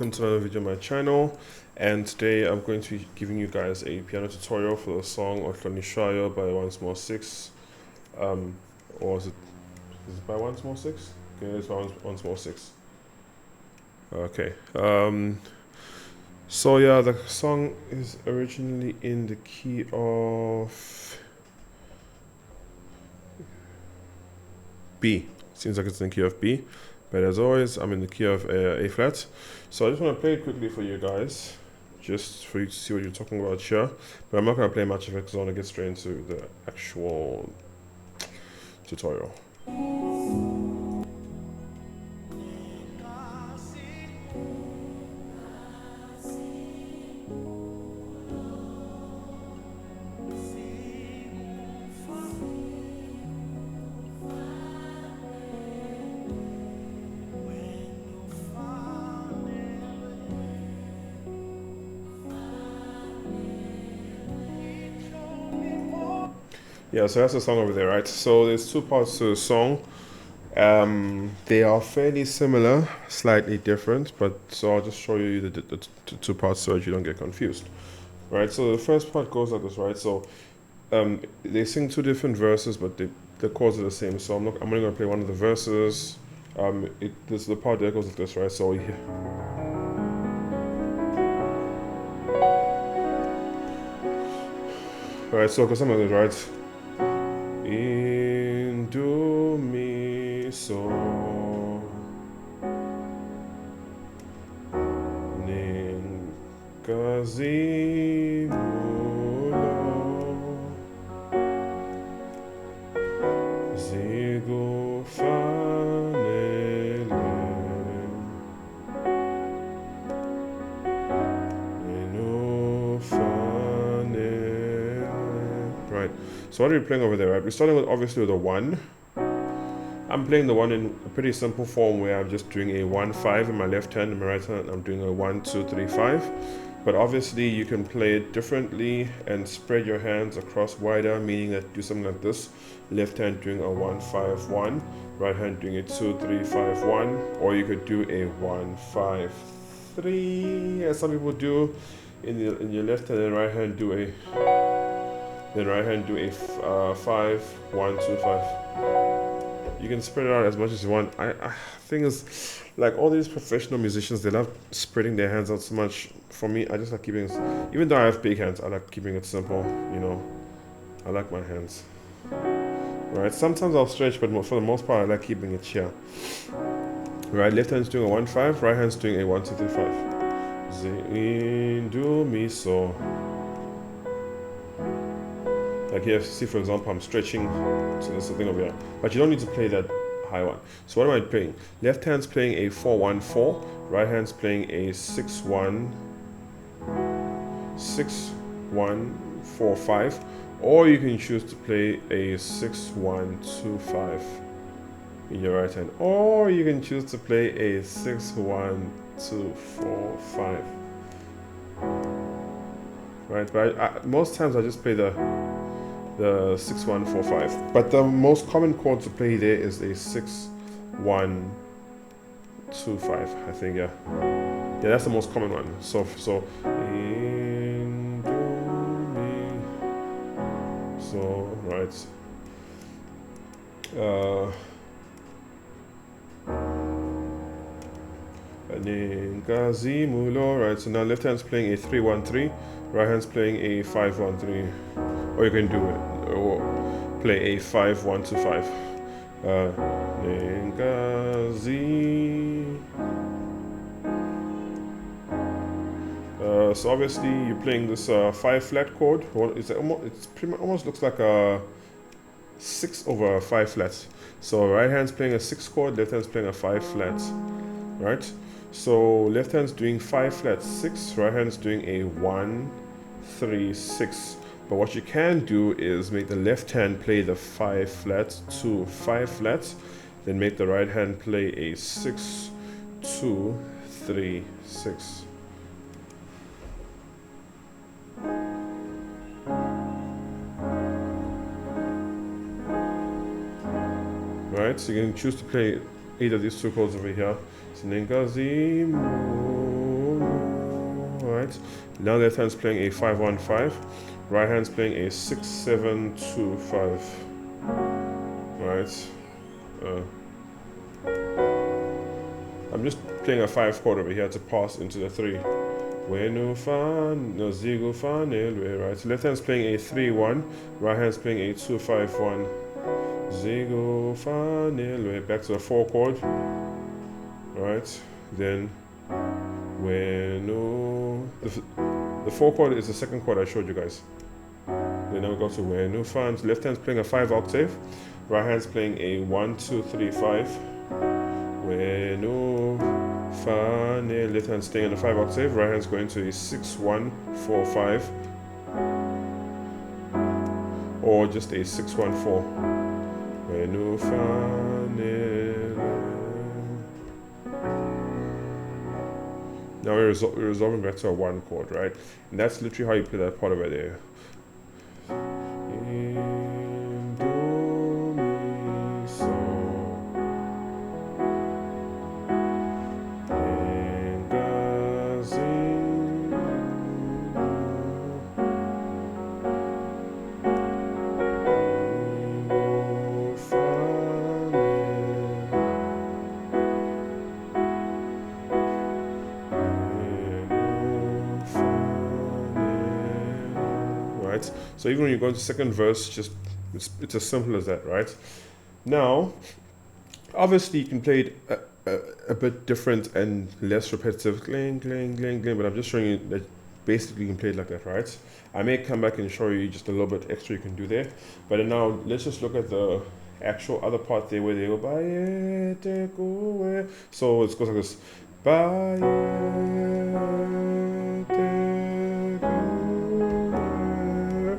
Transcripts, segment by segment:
welcome to another video on my channel, and today I'm going to be giving you guys a piano tutorial for the song Ohlonishwayo by One Small Six. Or is it by One Small Six? Okay, it's by One Small Six. Okay, so yeah, the song is originally in the key of B. Seems like it's in the key of B, but as always, I'm in the key of A flat. So I just want to play it quickly for you guys, just for you to see what you're talking about here. But I'm not going to play much of it because I want to get straight into the actual tutorial. Yeah, so that's the song over there, right? So there's two parts to the song. They are fairly similar, slightly different, but so I'll just show you the two parts so that you don't get confused, right? So the first part goes like this, right? So they sing two different verses, but the chords are the same. So I'm only going to play one of the verses. This is the part that goes like this, right? So right, so because something like this, right? In do mi so nin kazi mulo zigo fanele enu fanele. Right. So what are we playing over there, right? We're starting with obviously with a 1. I'm playing the 1 in a pretty simple form where I'm just doing a 1-5 in my left hand, in my right hand I'm doing a 1-2-3-5. But obviously you can play it differently and spread your hands across wider, meaning that do something like this. Left hand doing a 1-5-1, right hand doing a 2-3-5-1, or you could do a 1-5-3, as some people do. In your left hand and right hand do a 5-1-2-5. You can spread it out as much as you want. I think is like all these professional musicians, they love spreading their hands out so much. For me, I just like keeping it, even though I have big hands, I like keeping it simple, you know. I like my hands. Right, sometimes I'll stretch, but for the most part I like keeping it here. Right, left hand's doing a 1-5, right hand's doing a 1-2-3-5. Do mi so. Like here, see for example, I'm stretching, so there's the thing over here. But you don't need to play that high one. So what am I playing? Left hand's playing a 4-1-4, right hand's playing a 6-1-4-5, or you can choose to play a 6-1-2-5 in your right hand, or you can choose to play a 6-1-2-4-5. Right, but most times I just play the 6-1-4-5, but the most common chord to play there is a 6-1-2-5. I think, yeah, that's the most common one. So in do mi so, right. Right, so now left hand's playing a 3-1-3, right hand's playing a 5-1-3, or you can do it, or play a 5-1-2-5. So obviously you're playing this 5 flat chord. It's almost looks like a 6 over 5 flats. So right hand's playing a 6 chord, left hand's playing a 5 flat, right? So left hand's doing 5 flats 6, right hand's doing a 1-3-6. But what you can do is make the left hand play the 5 flats to 5 flats, then make the right hand play a 6-2-3-6. Right, so you can choose to play either of these two chords over here. Sinenkazimu right? Now left hand's playing a 5-1-5, right hand's playing a 6-7-2-5, right? I'm just playing a 5 chord over here to pass into the 3. Right? So left hand's playing a 3-1, right hand's playing a 2-5-1. Back to the 4 chord, right? Then the 4 chord is the second chord I showed you guys. Then now we go to left hand's playing a 5 octave, right hand's playing a 1-2-3-5. Left hand staying in the 5 octave, right hand's going to a 6-1-4-5, or just a 6-1-4. Now we're resolving back to a 1 chord, right? And that's literally how you play that part over there. So even when you go into second verse, just it's as simple as that, right? Now, obviously you can play it a bit different and less repetitive, clang, clang, clang, clang, but I'm just showing you that basically you can play it like that, right? I may come back and show you just a little bit extra you can do there, but now let's just look at the actual other part there where they go, so it goes like this,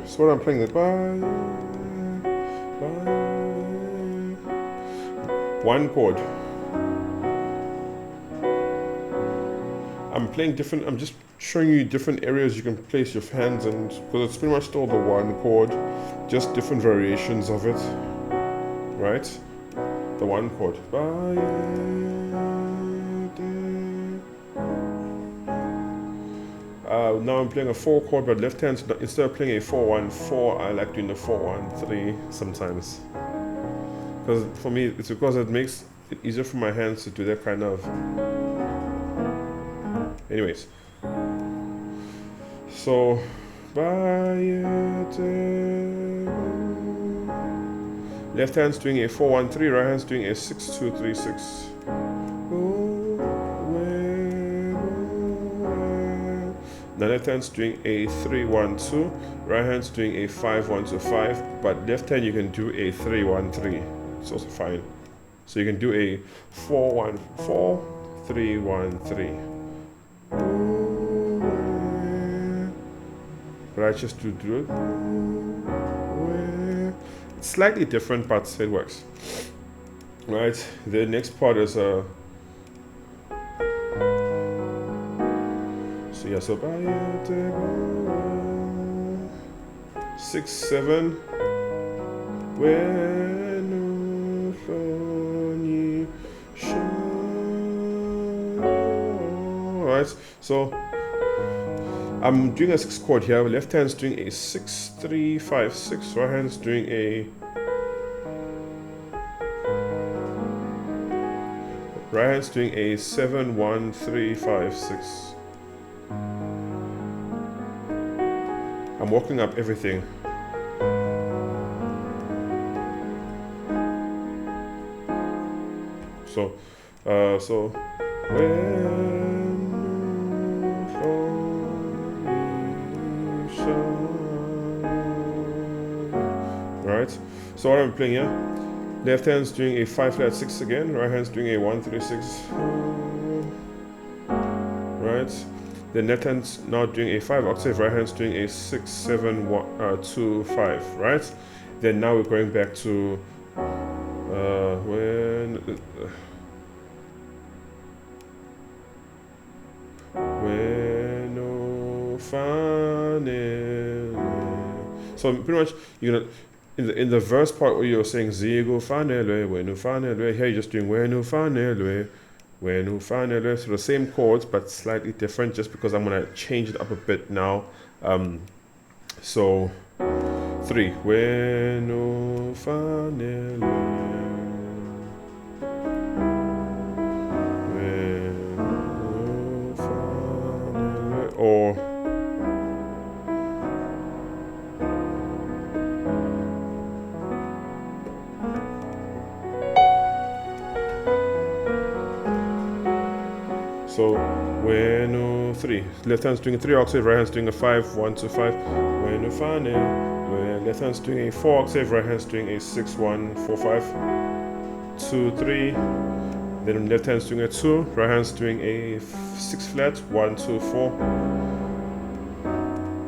so what I'm playing the 1 chord. I'm playing different, I'm just showing you different areas you can place your hands in, because it's pretty much still the 1 chord, just different variations of it, right? The 1 chord. Now I'm playing a 4 chord, but left hand, instead of playing a 4-1-4, I like doing the 4-1-3 sometimes. Because for me, it's because it makes it easier for my hands to do that kind of. Anyways. So, left hand's doing a 4-1-3, right hand's doing a 6-2-3-6. Now left hand's doing a 3-1-2, right hand's doing a 5-1-2-5, but left hand you can do a 3-1-3. It's also fine. So you can do a 4-1-4, 3-1-3. But I just do it. It's slightly different, but it works. Right. The next part is a. So yeah, so 6-7. Alright, so I'm doing a 6 chord here. Left hand's doing a 6-3-5-6. Right hand's doing a. Right hand's doing a 7-1-3-5-6. I'm walking up everything. So, right. So what I'm playing here, left hand's doing a 5-flat-6 again. Right hand's doing a 1-3-6. Right. Then left hand's now doing a 5 octave. Right hand's doing a 6-7-2-5. Right. Then now we're going back to so pretty much in the verse part where you're saying Zigo fanelwe, wenu fanelwe, here you're just doing wenu fanelwe, When finally, so the same chords but slightly different, just because I'm gonna change it up a bit now. So 3. When finally, when finally, or so when 3, left hand's doing a 3 octave, right hand's doing a 5, 1 2 5. When finally, when left hand's doing a 4 octave, right hand's doing a 6 1 4 5 2 3. Then left hand's doing a 2, right hand's doing a 6 flat 1 2 4.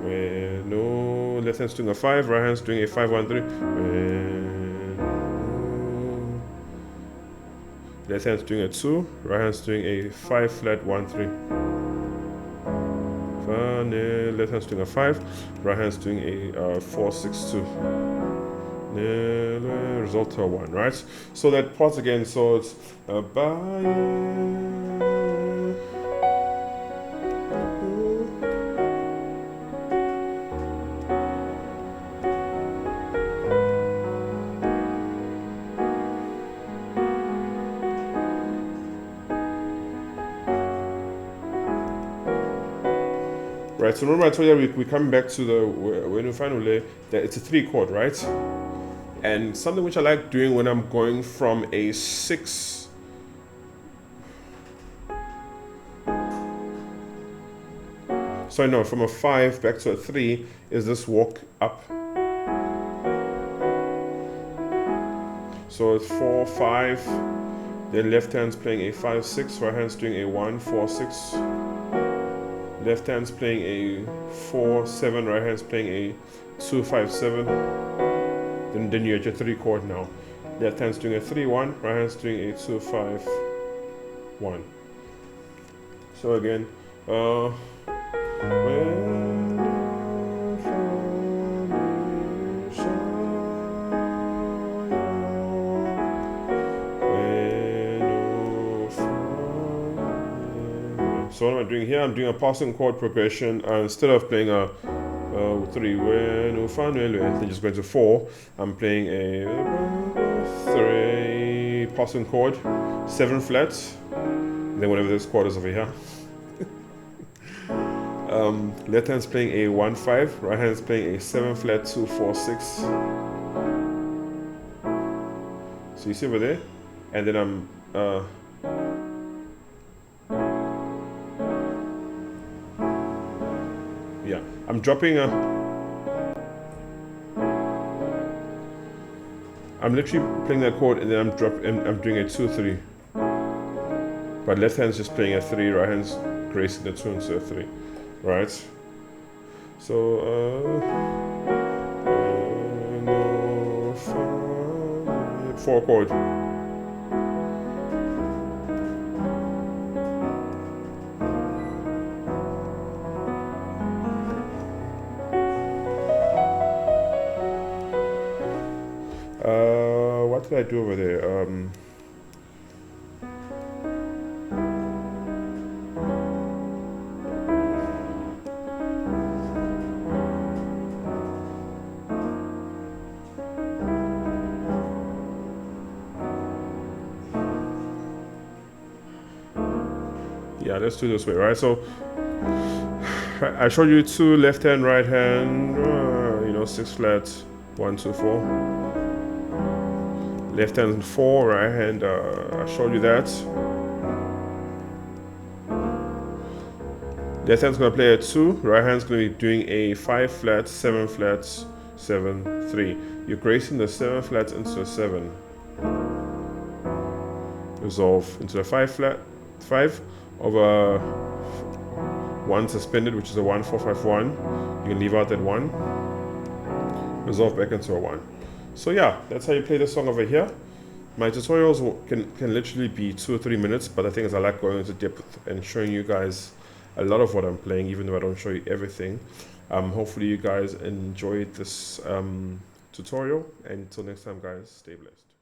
When left hand's doing a 5, right hand's doing a 5 1 3. Left hand's doing a 2, right hand's doing a 5 flat 1 3. Left hand's doing a 5, right hand's doing a 4 6 2. Result to a 1, right? So that part again, so it's right, so remember I told you we're coming back to the when we finally that it's a 3 chord, right? And something which I like doing when I'm going from a 6 from a 5 back to a 3 is this walk up. So it's 4 5, then left hand's playing a 5 6, right hand's doing a 1 4 6. Left hand's playing a 4 7, right hand's playing a 2 5 7. Then you're at your 3 chord now. Left hand's doing a 3 1, right hand's doing a 2 5 1. So again, so what am I doing here? I'm doing a passing chord progression. Instead of playing a 3, then just going to 4, I'm playing a 3 passing chord, 7 flats, then whatever this chord is over here. Left hand's playing a 1 5, right hand's playing a 7 flat 2 4 6. So you see over there, and then I'm I'm dropping I'm literally playing that chord, and then I'm doing a 2 3. But left hand's just playing a 3, right hand's gracing the 2 instead of 3, right? So 4 chord. What did I do over there? Yeah, let's do this way, right? So I showed you 2 left hand, right hand, 6 flats, 1 2 4. Left hand 4, right hand, I showed you that. Left hand's gonna play a 2, right hand's gonna be doing a 5 flats, 7 flats, 7 3. You're gracing the 7 flats into a 7. Resolve into a 5 flat, 5 over 1 suspended, which is a 1 4 5 1. You can leave out that 1. Resolve back into a 1. So yeah, that's how you play the song over here. My tutorials can literally be 2 or 3 minutes, but the thing is I like going into depth and showing you guys a lot of what I'm playing, even though I don't show you everything. Hopefully you guys enjoyed this tutorial, and until next time guys, stay blessed.